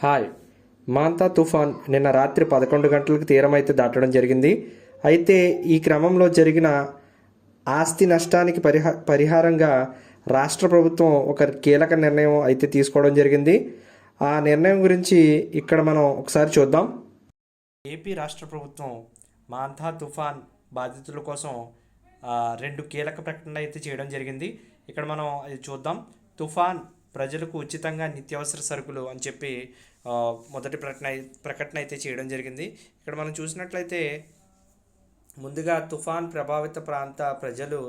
Hi. మాంతా తుఫాన్ నిన్న రాత్రి 11 గంటలకు తీరమైతే దాటడం జరిగింది. అయితే ఈ క్రమంలో జరిగిన ఆస్తి నష్టానికి పరిహారంగా రాష్ట్ర ప్రభుత్వం ఒక కీలక నిర్ణయం అయితే తీసుకోవడం జరిగింది. ఆ నిర్ణయం గురించి ఇక్కడ మనం ఒకసారి చూద్దాం. ఏపీ రాష్ట్ర ప్రభుత్వం మాంతా తుఫాన్ బాధితుల కోసం రెండు కీలక ప్రకటనలు అయితే చేయడం జరిగింది. ఇక్కడ మనం అది చూద్దాం. తుఫాన్ ప్రజలకు ఉచితంగా నిత్యావసర సరుకులు అని చెప్పి మొదటి ప్రకటన అయితే చేయడం జరిగింది. ఇక్కడ మనం చూసినట్లయితే ముందుగా తుఫాన్ ప్రభావిత ప్రాంత ప్రజలు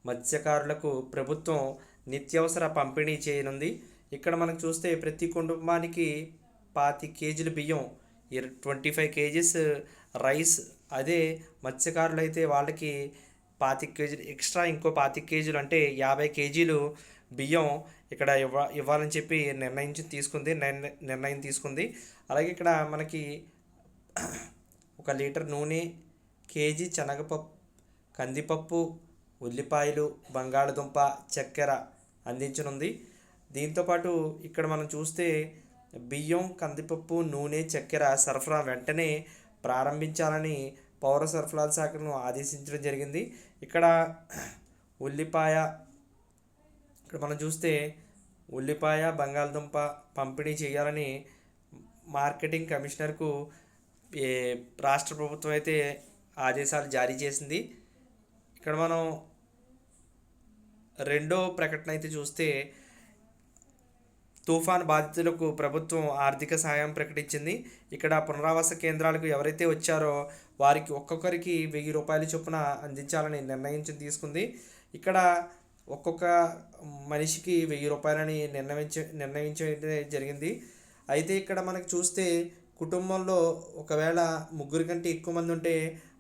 మత్స్యకారులకు ప్రభుత్వం నిత్యావసర పంపిణీ చేయనుంది. ఇక్కడ మనం చూస్తే ప్రతి కుటుంబానికి 25 కేజీల బియ్యం, 25 కేజీస్ రైస్, అదే మత్స్యకారులు అయితే వాళ్ళకి 25 కేజీలు ఎక్స్ట్రా, ఇంకో 25 కేజీలు అంటే 50 కేజీలు బియ్యం ఇక్కడ ఇవ్వాలని చెప్పి నిర్ణయం తీసుకుంది. అలాగే ఇక్కడ మనకి 1 లీటర్ నూనె, కేజీ శనగపప్పు, కందిపప్పు, ఉల్లిపాయలు, బంగాళదుంప, చక్కెర అందించనుంది. దీంతోపాటు ఇక్కడ మనం చూస్తే బియ్యం, కందిపప్పు, నూనె, చక్కెర సరఫరా వెంటనే ప్రారంభించాలని పౌర సరఫరాల శాఖను ఆదేశించడం జరిగింది. ఇక్కడ మనం చూస్తే ఉల్లిపాయ, బంగాళదుంప పంపిణీ చేయాలని మార్కెటింగ్ కమిషనర్కు రాష్ట్ర ప్రభుత్వం అయితే ఆదేశాలు జారీ చేసింది. ఇక్కడ మనం రెండో ప్రకటన అయితే చూస్తే తుఫాన్ బాధితులకు ప్రభుత్వం ఆర్థిక సహాయం ప్రకటించింది. ఇక్కడ పునరావాస కేంద్రాలకు ఎవరైతే వచ్చారో వారికి ఒక్కొక్కరికి 1000 రూపాయల చొప్పున అందించాలని తీసుకుంది. ఇక్కడ ఒక్కొక్క మనిషికి 1000 రూపాయలని నిర్ణయించడం జరిగింది. అయితే ఇక్కడ మనకి చూస్తే కుటుంబంలో ఒకవేళ 3 కంటే ఎక్కువ మంది ఉంటే,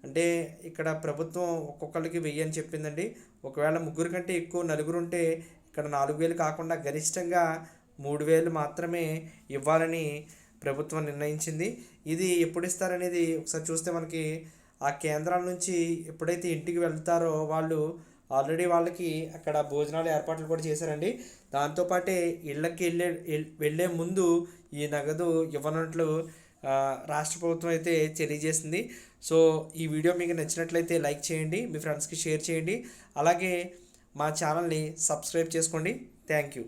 అంటే ఇక్కడ ప్రభుత్వం ఒక్కొక్కరికి 1000 అని చెప్పిందండి. ఒకవేళ 3 కంటే ఎక్కువ నలుగురు ఉంటే ఇక్కడ 4000 కాకుండా గరిష్టంగా 3000 మాత్రమే ఇవ్వాలని ప్రభుత్వం నిర్ణయించింది. ఇది ఎప్పుడు ఇస్తారనేది ఒకసారి చూస్తే మనకి ఆ కేంద్రాల నుంచి ఎప్పుడైతే ఇంటికి వెళ్తారో వాళ్ళు ఆల్రెడీ వాళ్ళకి అక్కడ భోజనాలు ఏర్పాట్లు కూడా చేశారండి. దాంతోపాటే ఇళ్ళకి వెళ్ళే ముందు ఈ నగదు ఇవ్వనట్లు రాష్ట్ర ప్రభుత్వం అయితే తెలియజేసింది. సో ఈ వీడియో మీకు నచ్చినట్లయితే లైక్ చేయండి, మీ ఫ్రెండ్స్కి షేర్ చేయండి, అలాగే మా ఛానల్ని సబ్స్క్రైబ్ చేసుకోండి. Thank you.